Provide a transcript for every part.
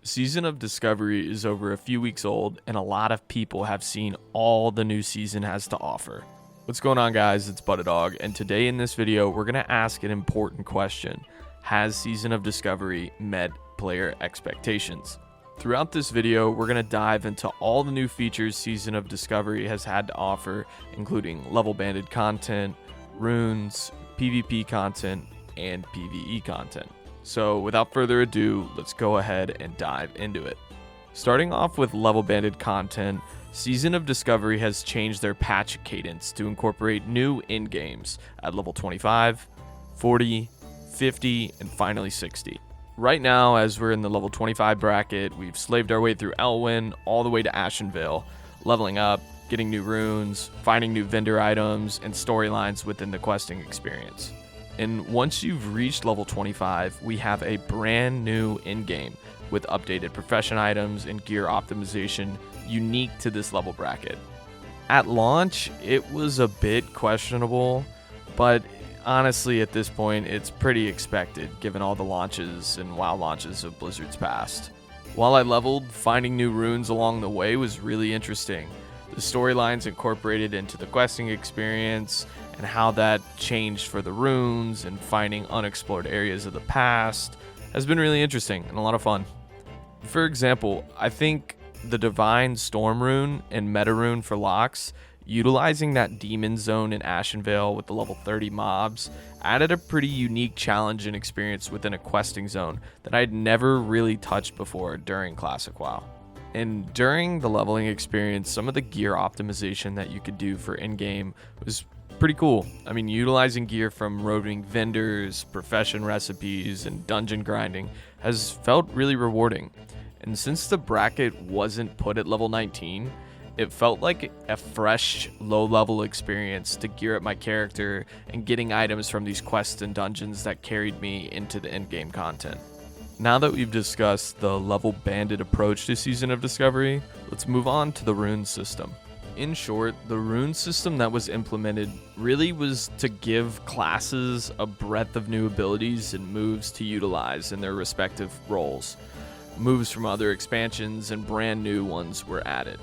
Season of Discovery is over a few weeks old, and a lot of people have seen all the new season has to offer. What's going on, guys? It's Buttadog, and today in this video, we're going to ask an important question. Has Season of Discovery met player expectations? Throughout this video, we're going to dive into all the new features Season of Discovery has had to offer, including level banded content, runes, PvP content, and PvE content. So without further ado, let's go ahead and dive into it. Starting off with level banded content, Season of Discovery has changed their patch cadence to incorporate new in-games at level 25, 40, 50, and finally 60. Right now, as we're in the level 25 bracket, we've slaved our way through Elwyn all the way to Ashenvale, leveling up, getting new runes, finding new vendor items, and storylines within the questing experience. And once you've reached level 25, we have a brand new in-game with updated profession items and gear optimization unique to this level bracket. At launch, it was a bit questionable, but honestly at this point it's pretty expected given all the launches and WoW launches of Blizzard's past. While I leveled, finding new runes along the way was really interesting. The storylines incorporated into the questing experience and how that changed for the runes and finding unexplored areas of the past has been really interesting and a lot of fun. For example, I think the Divine Storm rune and Meta rune for locks, utilizing that demon zone in Ashenvale with the level 30 mobs, added a pretty unique challenge and experience within a questing zone that I'd never really touched before during Classic WoW. And during the leveling experience, some of the gear optimization that you could do for in-game was pretty cool. I mean, utilizing gear from roving vendors, profession recipes, and dungeon grinding has felt really rewarding. And since the bracket wasn't put at level 19, it felt like a fresh, low-level experience to gear up my character and getting items from these quests and dungeons that carried me into the in-game content. Now that we've discussed the level banded approach to Season of Discovery, let's move on to the Rune System. In short, the Rune System that was implemented really was to give classes a breadth of new abilities and moves to utilize in their respective roles. Moves from other expansions and brand new ones were added.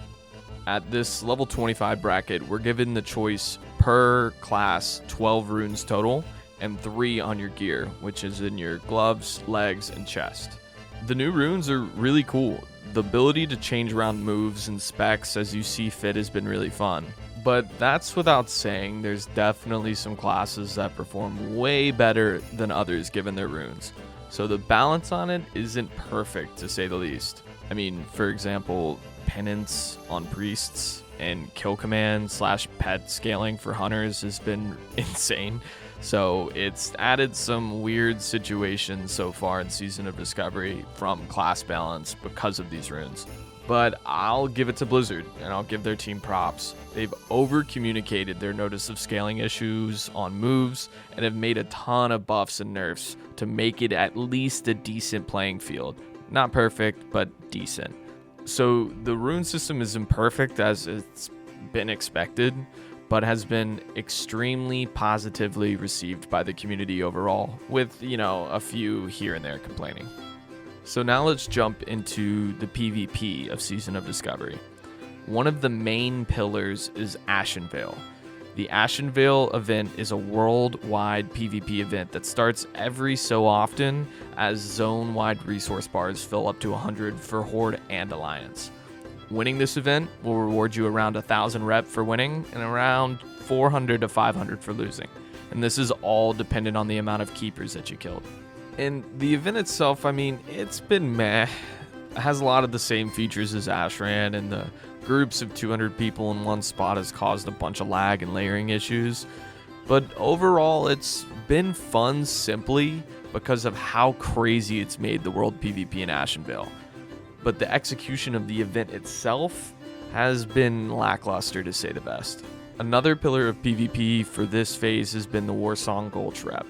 At this level 25 bracket, we're given the choice per class 12 runes total and 3 on your gear, which is in your gloves, legs, and chest. The new runes are really cool. The ability to change around moves and specs as you see fit has been really fun. But that's without saying there's definitely some classes that perform way better than others given their runes. So the balance on it isn't perfect, to say the least. I mean, for example, penance on priests and kill command / pet scaling for hunters has been insane. So it's added some weird situations so far in Season of Discovery from class balance because of these runes. But I'll give it to Blizzard and I'll give their team props. They've over-communicated their notice of scaling issues on moves and have made a ton of buffs and nerfs to make it at least a decent playing field. Not perfect, but decent. So the rune system is imperfect as it's been expected, but has been extremely positively received by the community overall, with, a few here and there complaining. So now let's jump into the PvP of Season of Discovery. One of the main pillars is Ashenvale. The Ashenvale event is a worldwide PvP event that starts every so often as zone-wide resource bars fill up to 100 for Horde and Alliance. Winning this event will reward you around 1,000 rep for winning and around 400 to 500 for losing. And this is all dependent on the amount of keepers that you killed. And the event itself, it's been meh. It has a lot of the same features as Ashran, and the groups of 200 people in one spot has caused a bunch of lag and layering issues. But overall, it's been fun simply because of how crazy it's made the world PvP in Ashenvale. But the execution of the event itself has been lackluster, to say the best. Another pillar of PvP for this phase has been the Warsong Gulch rep.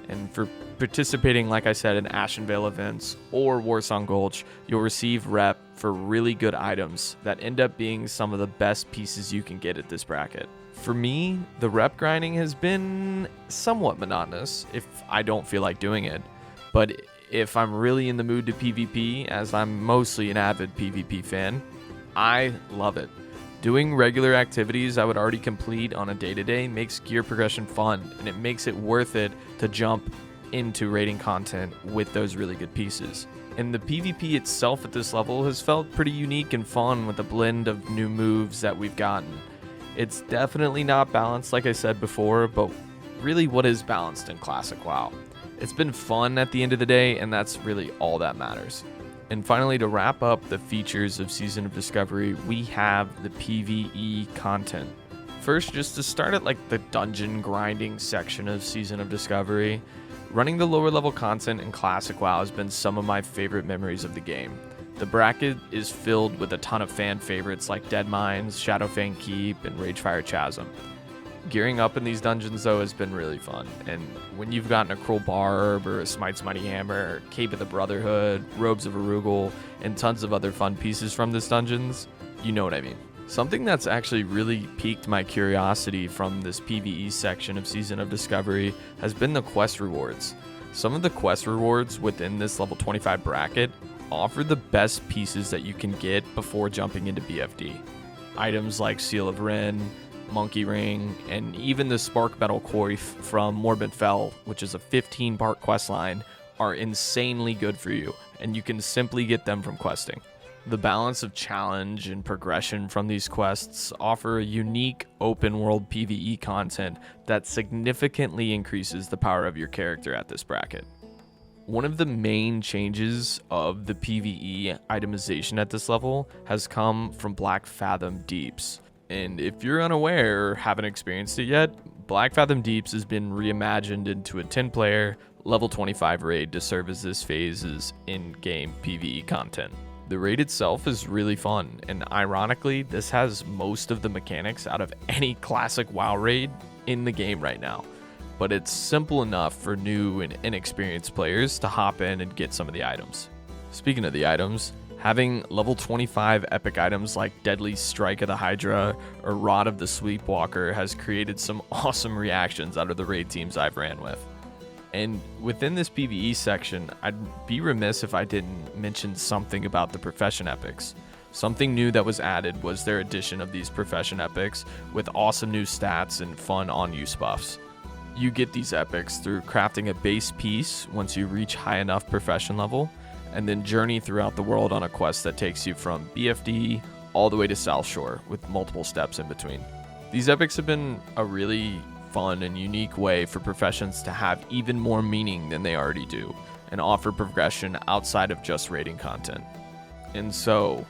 And for participating, like I said, in Ashenvale events or Warsong Gulch, you'll receive rep for really good items that end up being some of the best pieces you can get at this bracket. For me, the rep grinding has been somewhat monotonous if I don't feel like doing it, but If I'm really in the mood to PvP, as I'm mostly an avid PvP fan, I love it. Doing regular activities I would already complete on a day-to-day makes gear progression fun, and it makes it worth it to jump into raiding content with those really good pieces. And the PvP itself at this level has felt pretty unique and fun with a blend of new moves that we've gotten. It's definitely not balanced like I said before, but really what is balanced in Classic WoW? It's been fun at the end of the day, and that's really all that matters. And finally, to wrap up the features of Season of Discovery, we have the PvE content. First, just to start at like the dungeon grinding section of Season of Discovery, running the lower level content in Classic WoW has been some of my favorite memories of the game. The bracket is filled with a ton of fan favorites like Dead Mines, Shadowfang Keep, and Ragefire Chasm. Gearing up in these dungeons though has been really fun, and when you've gotten a Cruel Barb or a Smite's Mighty Hammer, or Cape of the Brotherhood, Robes of Arugel, and tons of other fun pieces from this dungeons, you know what I mean. Something that's actually really piqued my curiosity from this PvE section of Season of Discovery has been the quest rewards. Some of the quest rewards within this level 25 bracket offer the best pieces that you can get before jumping into BFD. Items like Seal of Ren, Monkey Ring, and even the Spark Metal Coif from Morbid Fell, which is a 15-part quest line, are insanely good for you, and you can simply get them from questing. The balance of challenge and progression from these quests offer a unique open-world PvE content that significantly increases the power of your character at this bracket. One of the main changes of the PvE itemization at this level has come from Black Fathom Deeps. And if you're unaware or haven't experienced it yet, Black Fathom Deeps has been reimagined into a 10-player, level 25 raid to serve as this phase's in-game PvE content. The raid itself is really fun, and ironically, this has most of the mechanics out of any classic WoW raid in the game right now. But it's simple enough for new and inexperienced players to hop in and get some of the items. Speaking of the items, having level 25 epic items like Deadly Strike of the Hydra or Rod of the Sleepwalker has created some awesome reactions out of the raid teams I've ran with. And within this PvE section, I'd be remiss if I didn't mention something about the Profession Epics. Something new that was added was their addition of these Profession Epics with awesome new stats and fun on-use buffs. You get these epics through crafting a base piece once you reach high enough profession level, and then journey throughout the world on a quest that takes you from BFD all the way to South Shore with multiple steps in between. These epics have been a really fun and unique way for professions to have even more meaning than they already do, and offer progression outside of just raiding content. And so,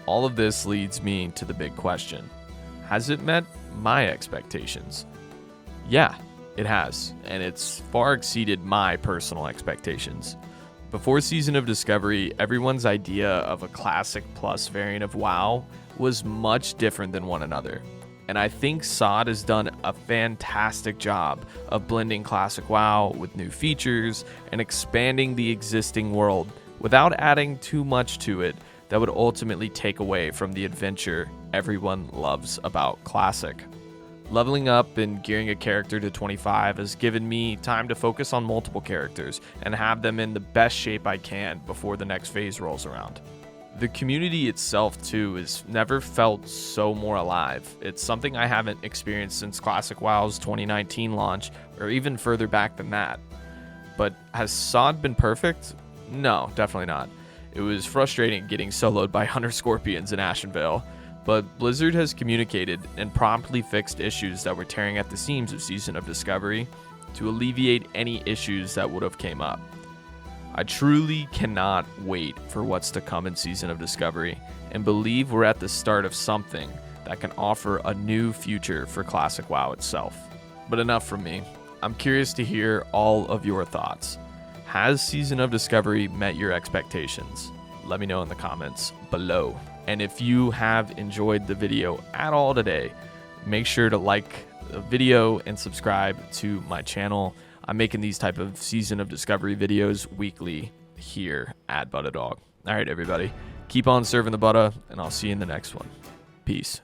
all of this leads me to the big question. Has it met my expectations? Yeah, it has, and it's far exceeded my personal expectations. Before Season of Discovery, everyone's idea of a Classic Plus variant of WoW was much different than one another. And I think SOD has done a fantastic job of blending Classic WoW with new features and expanding the existing world without adding too much to it that would ultimately take away from the adventure everyone loves about Classic. Leveling up and gearing a character to 25 has given me time to focus on multiple characters and have them in the best shape I can before the next phase rolls around. The community itself too has never felt so more alive. It's something I haven't experienced since Classic WoW's 2019 launch, or even further back than that. But has SOD been perfect? No, definitely not. It was frustrating getting soloed by Hunter Scorpions in Ashenvale, but Blizzard has communicated and promptly fixed issues that were tearing at the seams of Season of Discovery to alleviate any issues that would have came up. I truly cannot wait for what's to come in Season of Discovery and believe we're at the start of something that can offer a new future for Classic WoW itself. But enough from me. I'm curious to hear all of your thoughts. Has Season of Discovery met your expectations? Let me know in the comments below. And if you have enjoyed the video at all today, make sure to like the video and subscribe to my channel. I'm making these type of Season of Discovery videos weekly here at Buttadog. All right, everybody, keep on serving the Butta, and I'll see you in the next one. Peace.